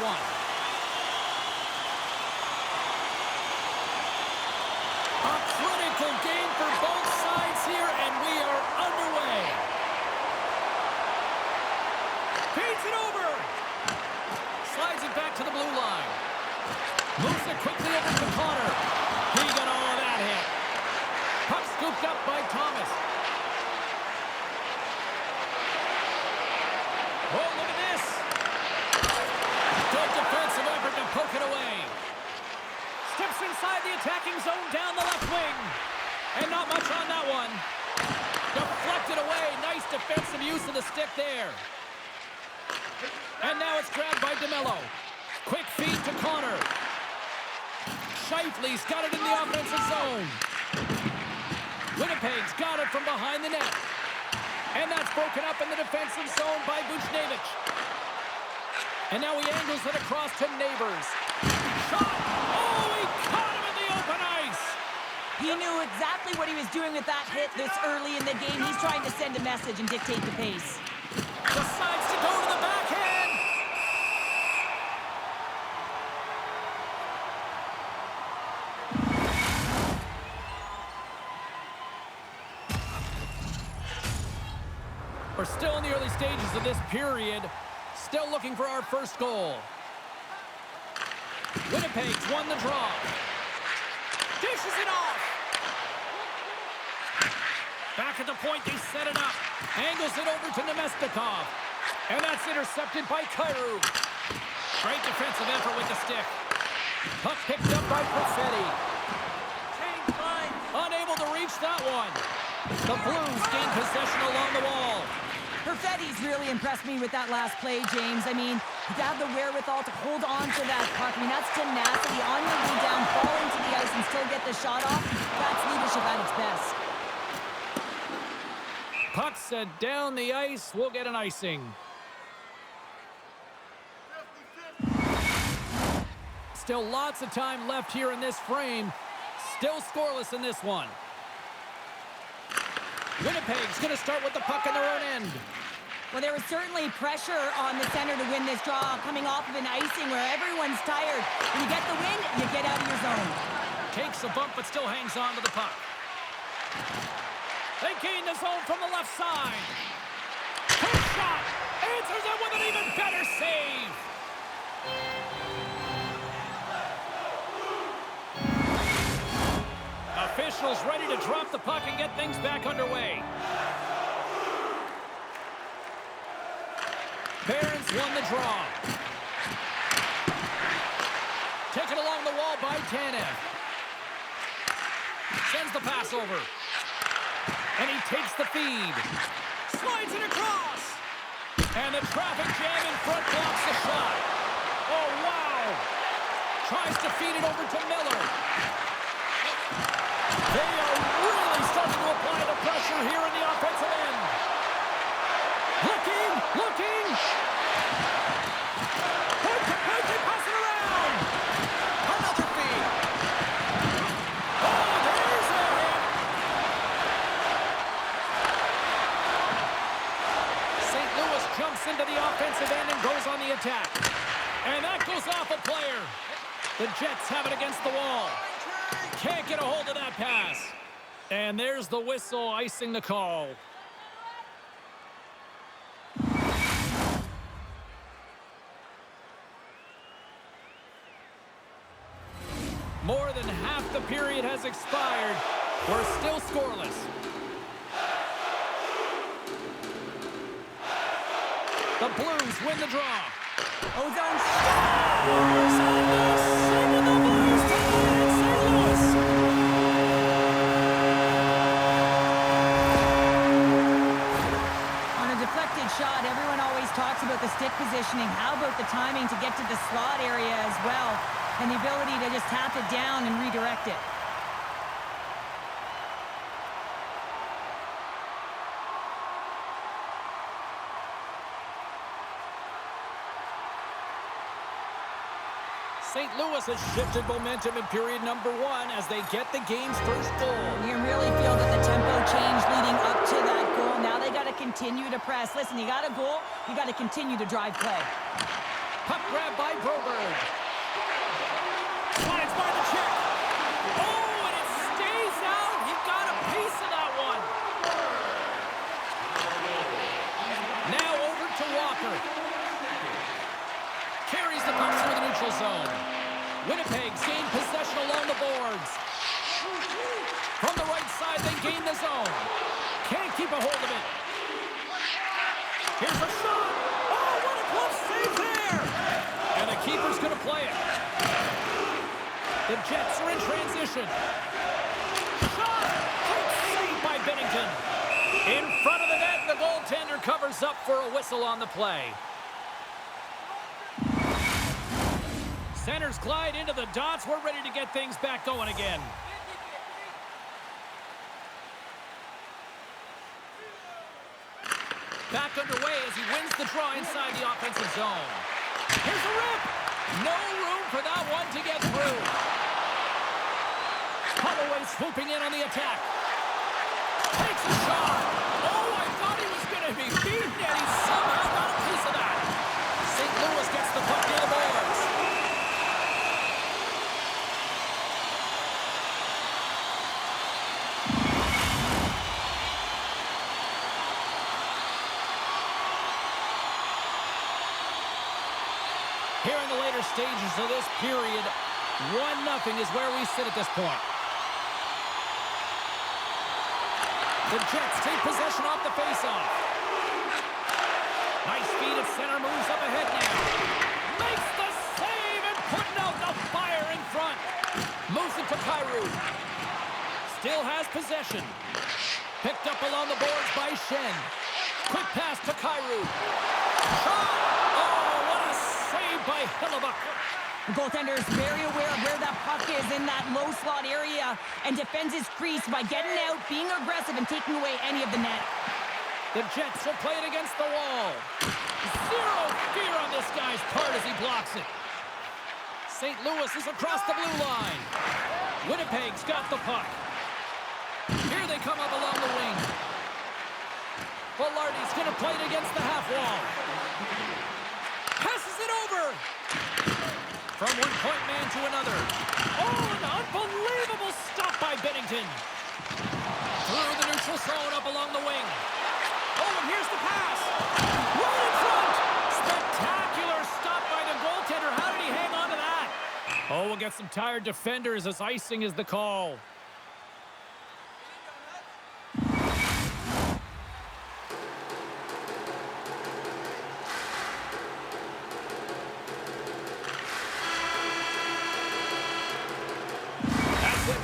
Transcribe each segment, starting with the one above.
one. A critical game for both sides here, and we are underway. Feeds it over. Slides it back to the blue line. Moves it quickly over to Connor. He got all of that hit. Puck scooped up by Thomas. Oh, look at this. Good defensive effort to poke it away. Steps inside the attacking zone down the left wing. And not much on that one. Deflected away. Nice defensive use of the stick there. And now it's grabbed by DeMello. Quick feed to Connor. Shifley's got it in the offensive zone. Winnipeg's got it from behind the net. And that's broken up in the defensive zone by Buchnevich. And now he angles it across to Neighbors. Shot! Oh, he caught him in the open ice! He knew exactly what he was doing with that hit this early in the game. He's trying to send a message and dictate the pace. Decides to go to the backhand! We're still in the early stages of this period. Still looking for our first goal. Winnipeg's won the draw. Dishes it off. Back at the point, they set it up. Angles it over to Nemestikov. And that's intercepted by Kyrou. Great defensive effort with the stick. Puck picked up by Perfetti. Change line. Unable to reach that one. The Blues gain possession along the wall. Perfetti's really impressed me with that last play, James. I mean, to have the wherewithal to hold on to that puck. I mean, that's tenacity on your way down, fall into the ice, and still get the shot off. That's leadership at its best. Puck set down the ice. We'll get an icing. Still lots of time left here in this frame. Still scoreless in this one. Winnipeg's going to start with the puck in their own end. Well, there was certainly pressure on the center to win this draw, coming off of an icing where everyone's tired. When you get the win, you get out of your zone. Takes a bump, but still hangs on to the puck. They gain the zone from the left side. Quick shot. Answers it with an even better save. Officials ready to drop the puck and get things back underway. Barons won the draw. Taken along the wall by Tanev. Sends the pass over. And he takes the feed. Slides it across. And the traffic jam in front blocks the shot. Oh, wow. Tries to feed it over to Miller. They are really starting to apply the pressure here in the offensive end. Looking. Point, they pass it around. Another feed. Oh, there's a hit. St. Louis jumps into the offensive end and goes on the attack. And that goes off a player. The Jets have it against the wall. Can't get a hold of that pass. And there's the whistle icing the call. More than half the period has expired. We're still scoreless. The Blues win the draw. Ozone. Shot. Everyone always talks about the stick positioning. How about the timing to get to the slot area as well, and the ability to just tap it down and redirect it. St. Louis has shifted momentum in period number one as they get the game's first goal. You can really feel that the tempo changed leading up to that goal. Now they got to continue to press. Listen, you got a goal, you got to continue to drive play. Puck grab by Broberg. Slides by the check. Oh, and it stays out. He got a piece of that one. Now over to Walker. Carries the puck through the neutral zone. Winnipeg's gained possession along the boards. From the right side, they gain the zone. Can't keep a hold of it. Here's a shot. Oh, what a close save there. And the keeper's going to play it. The Jets are in transition. Shot. Great save by Bennington. In front of the net, the goaltender covers up for a whistle on the play. Centers glide into the dots. We're ready to get things back going again. Back underway as he wins the draw inside the offensive zone. Here's a rip. No room for that one to get through. Holloway swooping in on the attack. Takes a shot. Oh, I thought he was going to be beaten, and he somehow got a piece of that. St. Louis gets the puck near the boards. Here in the later stages of this period, 1-0 is where we sit at this point. The Jets take possession off the faceoff. Nice feed at center, moves up ahead now. Makes the save and putting out the fire in front. Moves it to Kyrou. Still has possession. Picked up along the boards by Shen. Quick pass to Kyrou. Shot! Oh, what a save by Hellebuyck. The goaltender is very aware of where that puck is in that low slot area and defends his crease by getting out, being aggressive, and taking away any of the net. The Jets will play it against the wall. Zero fear on this guy's part as he blocks it. St. Louis is across the blue line. Winnipeg's got the puck. Here they come up along the wing. Velarde's going to play it against the half wall. Passes it over. From one point man to another. Oh, an unbelievable stop by Bennington. Through the neutral zone up along the wing. Oh, and here's the pass. Right in front. Spectacular stop by the goaltender. How did he hang on to that? Oh, we'll get some tired defenders as icing is the call.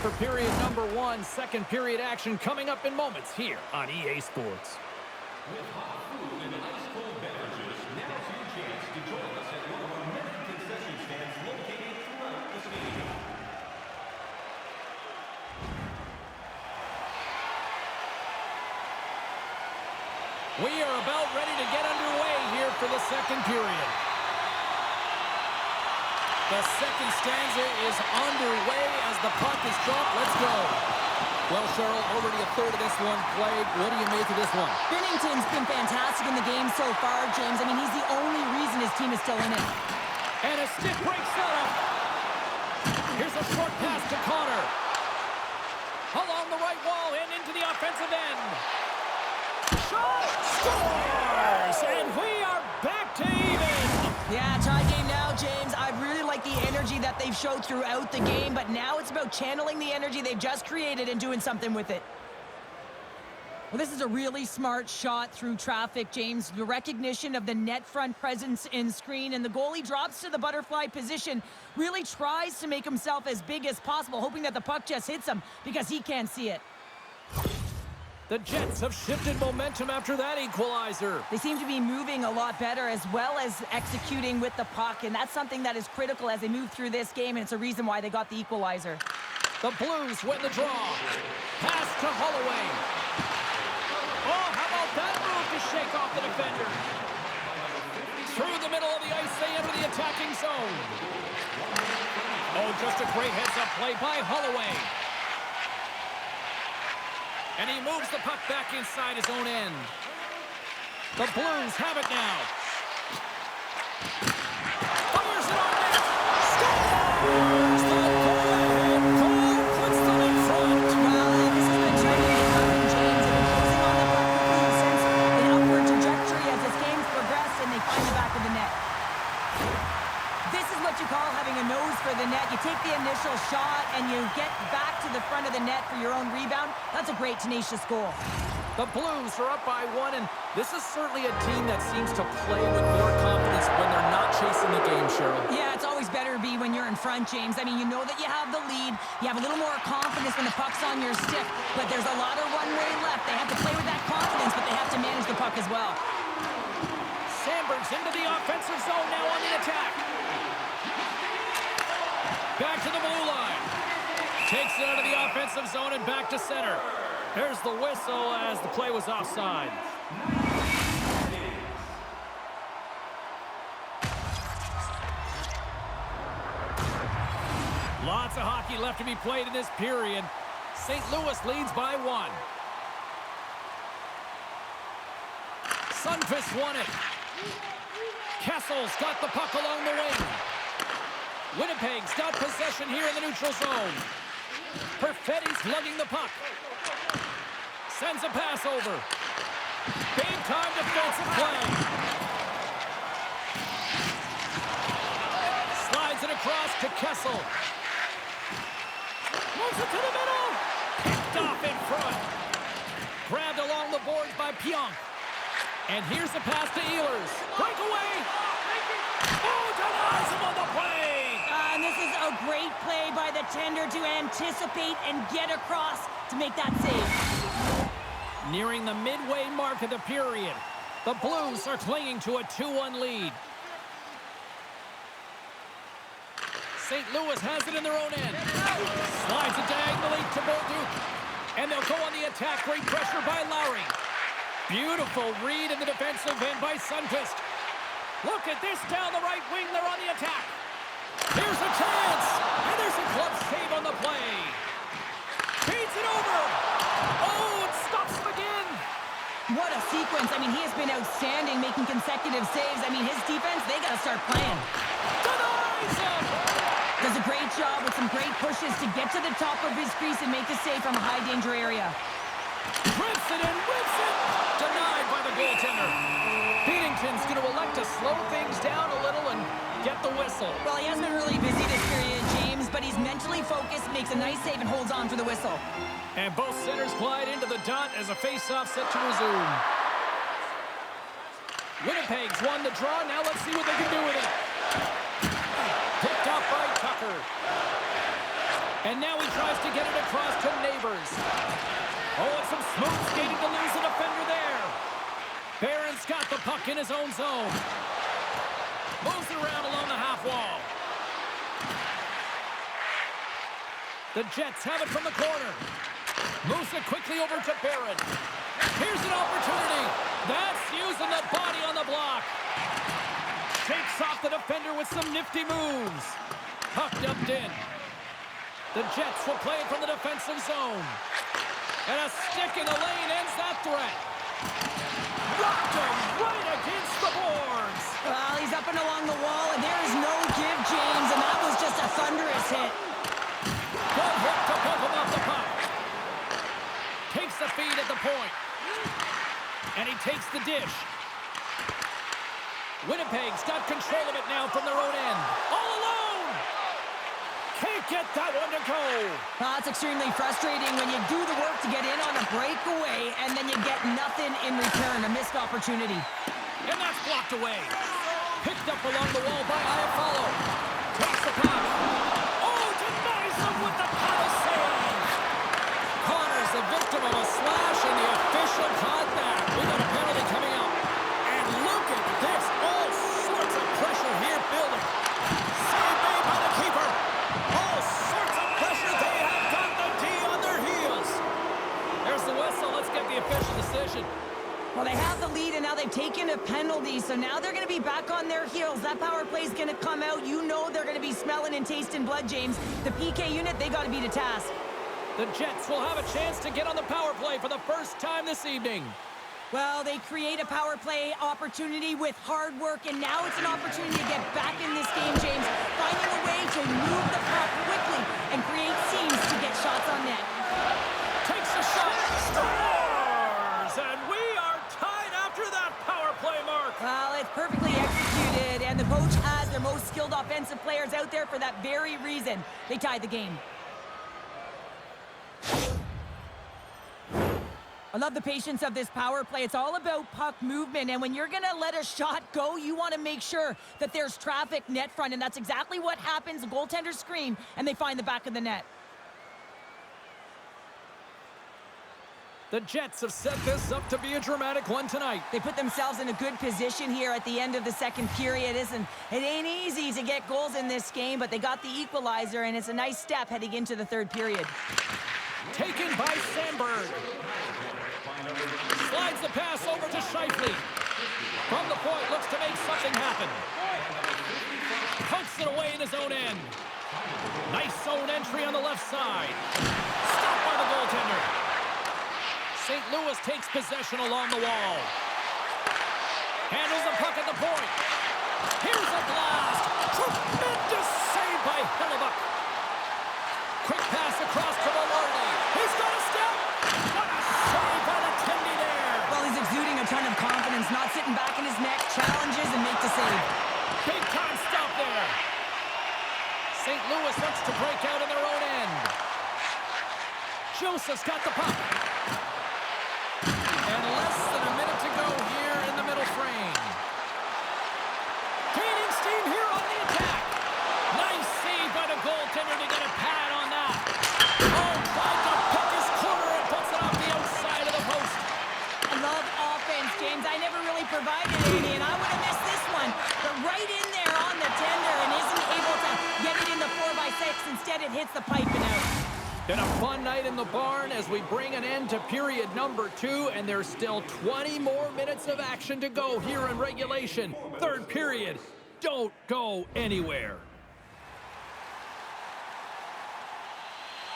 For period number 1, second period action coming up in moments here on EA Sports. With hot food and ice cold beverages, now's your chance to join us at one of our many concession stands located throughout the stadium. We are about ready to get underway here for the second period. The second stanza is underway as the puck is dropped. Let's go. Well, Cheryl, already a third of this one played. What do you make of this one? Bennington's been fantastic in the game so far, James. I mean, he's the only reason his team is still in it. And a stick break setup. Here's a short pass to Connor. Along the right wall and into the offensive end. Shot! Scores! And we are back to even. Yeah, tie game now, James. I really like the energy that they've showed throughout the game, but now it's about channeling the energy they've just created and doing something with it. Well, this is a really smart shot through traffic, James. The recognition of the net front presence in screen, and the goalie drops to the butterfly position, really tries to make himself as big as possible, hoping that the puck just hits him because he can't see it. The Jets have shifted momentum after that equalizer. They seem to be moving a lot better as well as executing with the puck, and that's something that is critical as they move through this game, and it's a reason why they got the equalizer. The Blues win the draw. Pass to Holloway. Oh, how about that move to shake off the defender? Through the middle of the ice, they enter the attacking zone. Oh, just a great heads-up play by Holloway. And he moves the puck back inside his own end. The Blues have it now. a nose for the net. You take the initial shot and you get back to the front of the net for your own rebound. That's a great, tenacious goal. The Blues are up by 1, and this is certainly a team that seems to play with more confidence when they're not chasing the game, Cheryl. Yeah, it's always better to be when you're in front, James. I mean, you know that you have the lead. You have a little more confidence when the puck's on your stick, but there's a lot of runway left. They have to play with that confidence, but they have to manage the puck as well. Sandberg's into the offensive zone now on the attack. Back to the blue line. Takes it out of the offensive zone and back to center. There's the whistle as the play was offside. Lots of hockey left to be played in this period. St. Louis leads by 1. Sundqvist won it. Kessel's got the puck along the wing. Winnipeg's got possession here in the neutral zone. Perfetti's lugging the puck. Sends a pass over. Big-time defensive play. Slides it across to Kessel. Moves it to the middle. Picked off in front. Grabbed along the boards by Pionk. And here's the pass to Ehlers. Breakaway. Oh, denies him on the play. And this is a great play by the tender to anticipate and get across to make that save. Nearing the midway mark of the period, the Blues are clinging to a 2-1 lead. St. Louis has it in their own end. Slides it diagonally to Bolduc. And they'll go on the attack. Great pressure by Lowry. Beautiful read in the defensive end by Sundqvist. Look at this down the right wing. They're on the attack. Here's a chance. And there's a glove save on the play. Feeds it over. Oh, it stops him again. What a sequence. I mean, he has been outstanding making consecutive saves. I mean, his defense, they got to start playing. Denies him. Does a great job with some great pushes to get to the top of his crease and make the save from a high-danger area. Rips it and rips it. Denied by the goaltender. Beatington's going to elect to slow things down a little and get the whistle. Well, he hasn't been really busy this period, James, but he's mentally focused, makes a nice save, and holds on for the whistle. And both centers glide into the dot as a face-off set to resume. Winnipeg's won the draw. Now let's see what they can do with it. Picked up by Tucker. And now he tries to get it across to Neighbors. Oh, and some smooth skating to lose the defender there. Barron's got the puck in his own zone. Moves it around along the half wall. The Jets have it from the corner. Moves it quickly over to Barron. Here's an opportunity. That's using the body on the block. Shakes off the defender with some nifty moves. Puck dumped in. The Jets will play it from the defensive zone. And a stick in the lane ends that threat. Rocked him right against the boards. Well, he's up and along the wall, and there is no give, James, and that was just a thunderous hit. Good hit to bump him off the puck. Takes the feed at the point. And he takes the dish. Winnipeg's got control of it now from their own end. All alone! Can't get that one to go. Well, that's extremely frustrating when you do the work to get in on a breakaway, and then you get nothing in return, a missed opportunity. And that's blocked away. Picked up along the wall by Iafallo. Takes the puck. Oh, denies him with the power save. Connor's the victim of a slash, and the official caught that. We got a penalty coming up. And look at this. All sorts of pressure here building. Save made by the keeper. All sorts of pressure. They have got the D on their heels. There's the whistle. Let's get the official decision. Well, they have the lead, and now they've taken a penalty, so now they're going to be back on their heels. That power play is going to come out. You know they're going to be smelling and tasting blood, James. The PK unit, they got to beat a task. The Jets will have a chance to get on the power play for the first time this evening. Well, they create a power play opportunity with hard work, and now it's an opportunity to get back in this game, James. Finding a way to move the puck quickly and create seams to get shots on net. Takes a shot. Scores! And we are tied after that power play mark. Well, it's perfectly executed, and the coach has their most skilled offensive players out there for that very reason. They tied the game. I love the patience of this power play. It's all about puck movement, and when you're going to let a shot go, you want to make sure that there's traffic net front, and that's exactly what happens. The goaltenders scream, and they find the back of the net. The Jets have set this up to be a dramatic one tonight. They put themselves in a good position here at the end of the second period. It ain't easy to get goals in this game, but they got the equalizer, and it's a nice step heading into the third period. Taken by Sandberg. Slides the pass over to Scheifele. From the point, looks to make something happen. Pokes it away in his own end. Nice zone entry on the left side. Stopped by the goaltender. St. Louis takes possession along the wall. Handles the puck at the point. Here's a blast. Tremendous save by Hellebuck. Quick pass across to Velarde. He's got a step. What a save by the Tendy there. Well, he's exuding a ton of confidence, not sitting back in his neck, challenges and make the save. Big time stop there. St. Louis wants to break out in their own end. Joseph's got the puck. And less than a minute to go here in the middle frame. Gaining steam here on the attack. Nice save by the goaltender to get a pad on that. Oh, finds a pick his corner and puts it off the outside of the post. I love offense, James. I never really provided any, and I would have missed this one. But right in there on the tender and isn't able to get it in the 4x6. Instead, it hits the pipe and out. Been a fun night in the barn as we bring an end to period number 2, and there's still 20 more minutes of action to go here in regulation. Third period. Don't go anywhere.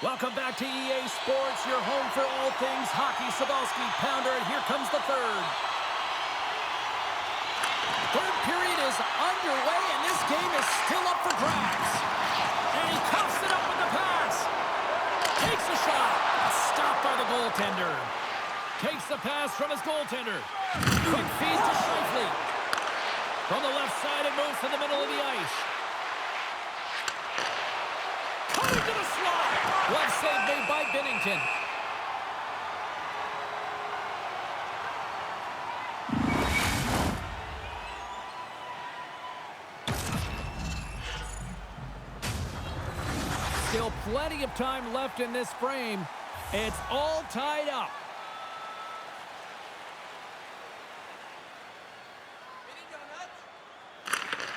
Welcome back to EA Sports, your home for all things hockey. Cybulski, Pounder, and here comes the third. Third period is underway, and this game is still up for grabs. And he cuffs it up with the pass. Takes a shot. Stopped by the goaltender. Takes the pass from his goaltender. Quick feed to Scheifele. From the left side, it moves to the middle of the ice. Coming to the slot. One save made by Binnington. Still plenty of time left in this frame. It's all tied up.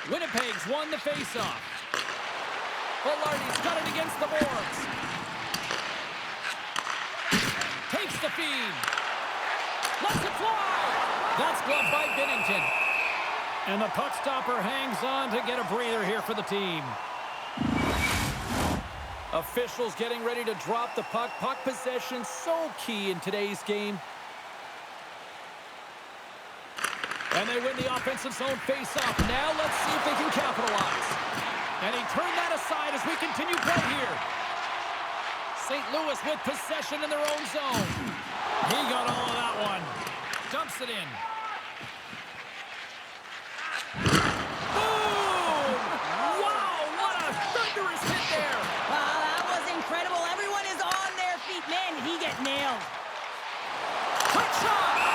Winnipeg's won the faceoff. Velarde's got it against the boards. Takes the feed. Lets it fly. That's gloved by Binnington. And the puck stopper hangs on to get a breather here for the team. Officials getting ready to drop the puck. Puck possession so key in today's game. And they win the offensive zone face-off. Now let's see if they can capitalize. And he turned that aside as we continue play here. St. Louis with possession in their own zone. He got all of that one. Dumps it in. Boom! Wow, what a thunderous hit there. Wow, that was incredible. Everyone is on their feet. Man, did he get nailed. Quick shot!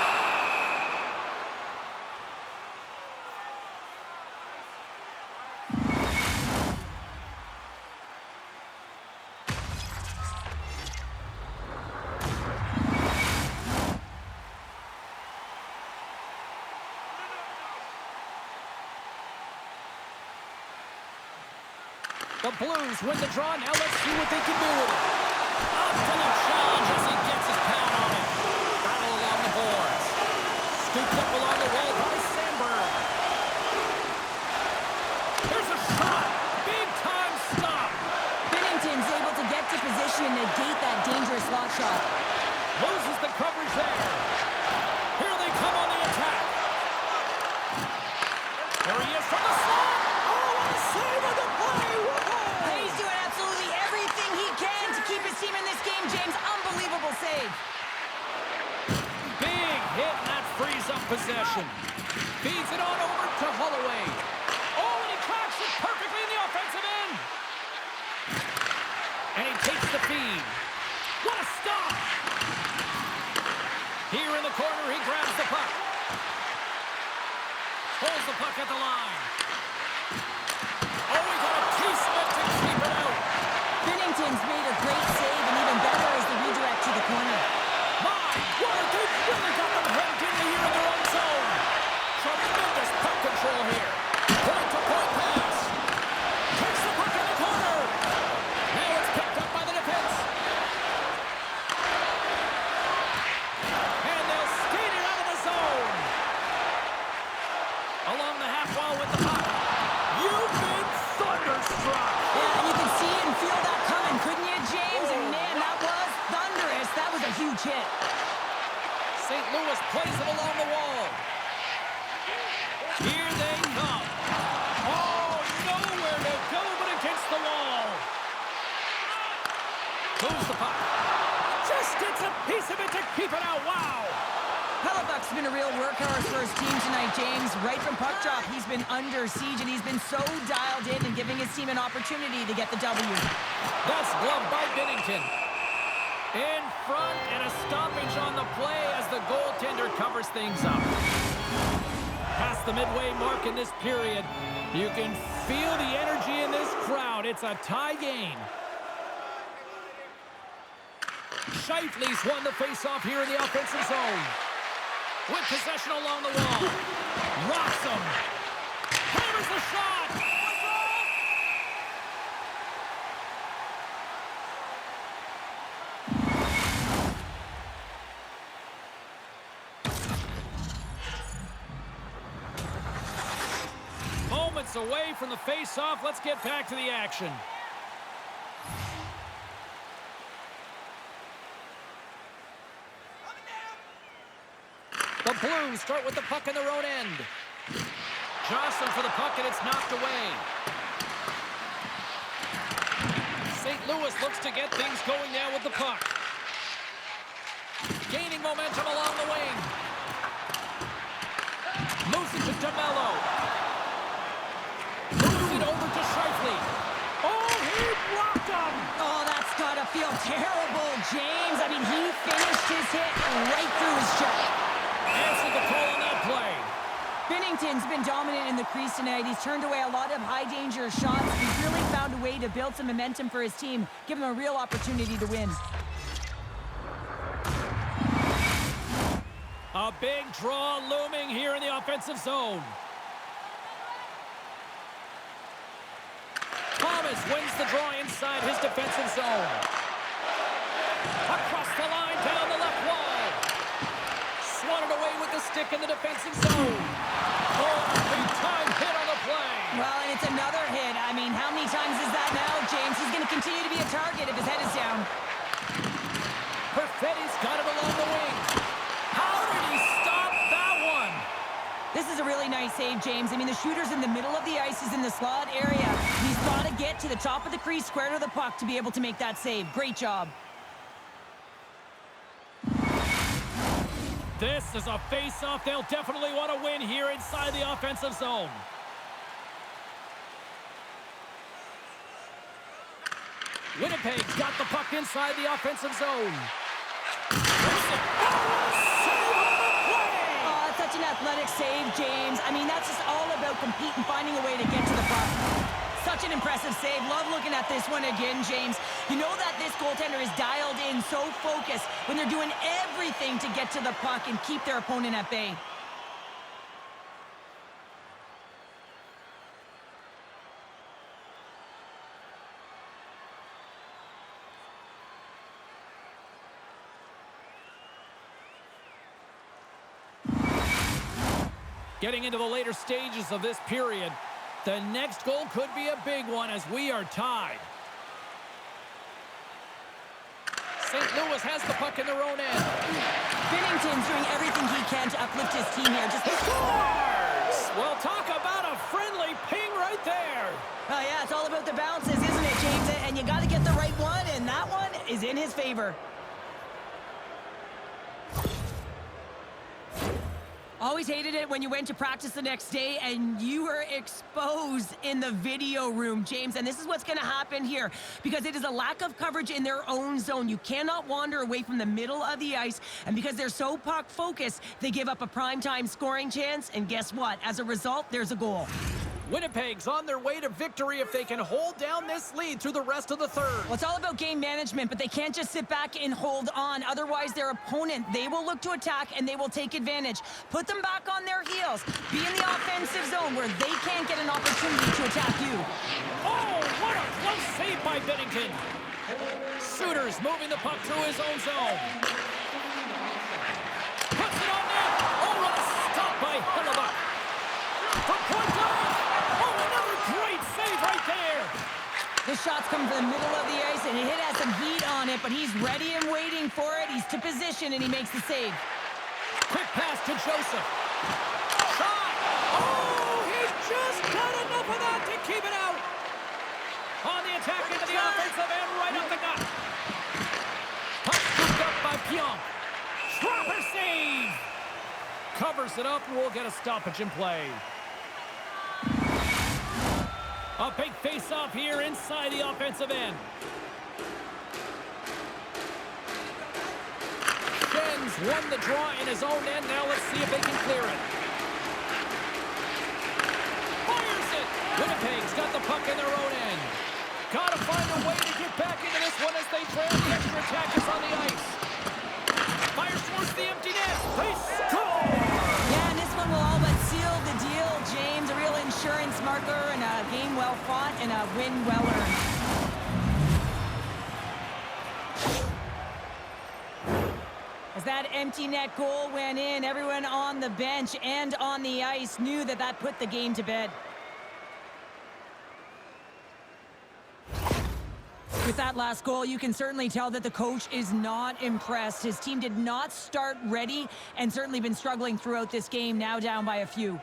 The Blues win the draw. Now let's see what they can do with it. Up to the challenge as he gets his pad on it. Battle along the boards. Scooped up along the wall by Sandberg. There's a shot. Big time stop. Binnington's able to get to position and negate that dangerous slot shot. Loses the coverage there. Here they come on the attack. There he is from the slot. Oh, what a save of the play. He's doing absolutely everything he can to keep his team in this game, James. Unbelievable save. Big hit, and that frees up possession. Feeds it on over to Holloway. Oh, and he cracks it perfectly in the offensive end. the feed. What a stop! Here in the corner, he grabs the puck. Pulls the puck at the line. Oh, he got a T-slip to keep it out. Binnington's made a great save, and even better is the redirect to the corner. My word, they've really got them hemmed in here in their own zone. Tremendous puck control here. Point-to-point pass. Takes the puck in the corner. Now it's picked up by the defense. And they'll skate it out of the zone. Along the half wall with the puck. You've been thunderstruck. Yeah, and you can see and feel that coming, couldn't you, James? And man, that was thunderous. That was a huge hit. St. Louis plays it along the wall. Here they come. Oh, nowhere to go but against the wall. Moves the puck. Just gets a piece of it to keep it out. Wow. Hellebuyck's been a real workhorse for his team tonight, James. Right from puck drop, he's been under siege, and he's been so dialed in and giving his team an opportunity to get the W. That's gloved by Binnington. In front, and a stoppage on the play as the goaltender covers things up. Past the midway mark in this period, you can feel the energy in this crowd. It's a tie game. Scheifele's won the faceoff here in the offensive zone. With possession along the wall. Rocks him. Hammers the shot. Moments away from the face-off. Let's get back to the action. The Blues start with the puck in their own end. Jostling for the puck, and it's knocked away. St. Louis looks to get things going now with the puck. Gaining momentum along the wing. Moves it to DeMello. Moves it over to Scheifele. Oh, he blocked him! Oh, that's gotta feel terrible, James. I mean, he finished his hit right through his chest. Answered the call on that play. Binnington's been dominant in the crease tonight. He's turned away a lot of high-danger shots. He's really found a way to build some momentum for his team, give him a real opportunity to win. A big draw looming here in the offensive zone. Thomas wins the draw inside his defensive zone. Across the line, down the left wall. Swatted away with the stick in the defensive zone. Oh, big time hit on the play. Well, and it's another hit. I mean, how many times is that now, James? He's going to continue to be a target if his head is down. Perfetti's got it along the wing. How did he stop that one? This is a really nice save, James. I mean, the shooter's in the middle of the ice. He's in the slot area. He's got to get to the top of the crease, square to the puck to be able to make that save. Great job. This is a face-off they'll definitely want to win here inside the offensive zone. Winnipeg's got the puck inside the offensive zone. Oh, it's such an athletic save, James. I mean, that's just all about competing, finding a way to get to the puck. Such an impressive save. Love looking at this one again, James. You know that this goaltender is dialed in, so focused when they're doing everything to get to the puck and keep their opponent at bay. Getting into the later stages of this period, the next goal could be a big one as we are tied. St. Louis has the puck in their own end. Binnington's doing everything he can to uplift his team here. Just scores! Well, talk about a friendly ping right there. Oh, yeah, it's all about the bounces, isn't it, James? And you got to get the right one, and that one is in his favor. Always hated it when you went to practice the next day and you were exposed in the video room, James. And this is what's going to happen here because it is a lack of coverage in their own zone. You cannot wander away from the middle of the ice. And because they're so puck focused, they give up a primetime scoring chance. And guess what? As a result, there's a goal. Winnipeg's on their way to victory if they can hold down this lead through the rest of the third. Well, it's all about game management, but they can't just sit back and hold on. Otherwise, their opponent, they will look to attack and they will take advantage. Put them back on their heels. Be in the offensive zone where they can't get an opportunity to attack you. Oh, what a close save by Bennington. Suitors moving the puck through his own zone. Puts it on net. Oh, what a stop by Hellebuck. From point blank. Oh, another great save right there. The shots come from the middle of the ice, and it has some heat on it, but he's ready and waiting for it. He's to position, and he makes the save. Quick pass to Joseph. Shot. Oh, he just got enough of that to keep it out. On the attack into the offensive end, right up the gut. Puck scooped up by Pionk. Proper save. Covers it up, and we'll get a stoppage in play. A big face-off here inside the offensive end. Schen's won the draw in his own end. Now let's see if they can clear it. Fires it. Winnipeg's got the puck in their own end. Gotta find a way to get back into this one as they trail. The extra attackers on the ice. Fires towards the empty net. They score! Yeah, and this one will all but seal the deal, James. A real insurance marker and a game well fought and a win well earned. As that empty net goal went in, everyone on the bench and on the ice knew that that put the game to bed. With that last goal, you can certainly tell that the coach is not impressed. His team did not start ready and certainly been struggling throughout this game, now down by a few.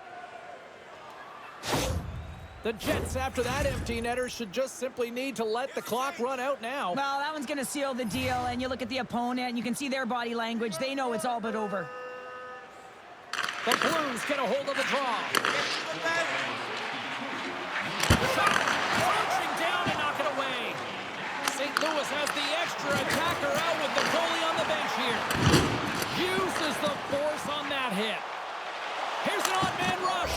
The Jets, after that empty netter, should just simply need to let the clock run out now. Well, that one's going to seal the deal, and you look at the opponent, and you can see their body language. They know it's all but over. The Blues get a hold of the draw. Shot! Crouching down and knock it away. St. Louis has the extra attacker out with the goalie on the bench here. Uses the force on that hit. Here's an odd-man rush.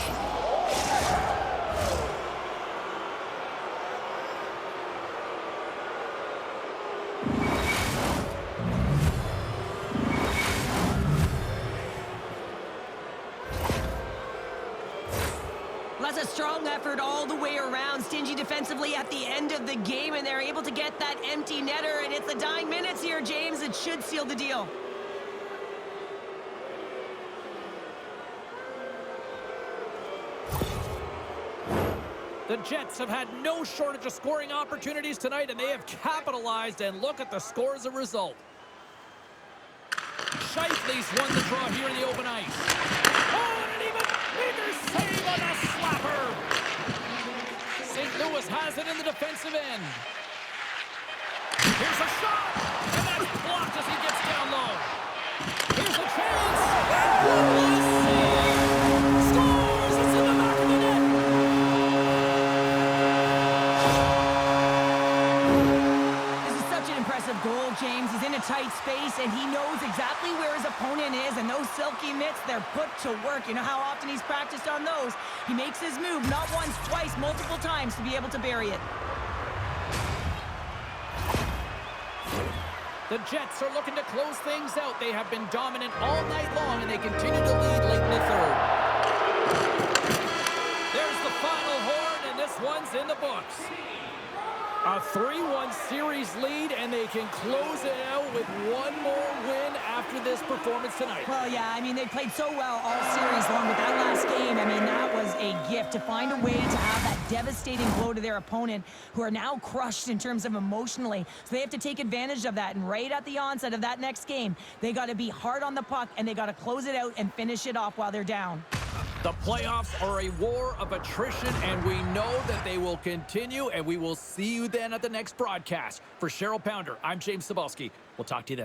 That's a strong effort all the way around. Stingy defensively at the end of the game, and they're able to get that empty netter, and it's the dying minutes here, James. It should seal the deal. The Jets have had no shortage of scoring opportunities tonight, and they have capitalized, and look at the score as a result. Scheifele's won the draw here in the open ice. Oh, and an even bigger save on a slapper. St. Louis has it in the defensive end. Here's a shot, and that's blocked as he gets down low. Here's a chance, and one last save. Scores! It's in the back of the net. This is such an impressive goal, James. He's in a tight space, and he knows exactly where his opponent is, and those silky mitts, they're put to work. You know how often he's practiced on those? He makes his move not once, twice, multiple times to be able to bury it. The Jets are looking to close things out. They have been dominant all night long, and they continue to lead late in the third. There's the final horn, and this one's in the books. A 3-1 series lead, and they can close it out with one more win after this performance tonight. Well, yeah, I mean, they played so well all series long, but that last game, I mean, that was a gift to find a way to have that devastating blow to their opponent, who are now crushed in terms of emotionally. So they have to take advantage of that, and right at the onset of that next game, they got to be hard on the puck, and they got to close it out and finish it off while they're down. The playoffs are a war of attrition, and we know that they will continue, and we will see you then at the next broadcast. For Cheryl Pounder, I'm James Cebulski. We'll talk to you then.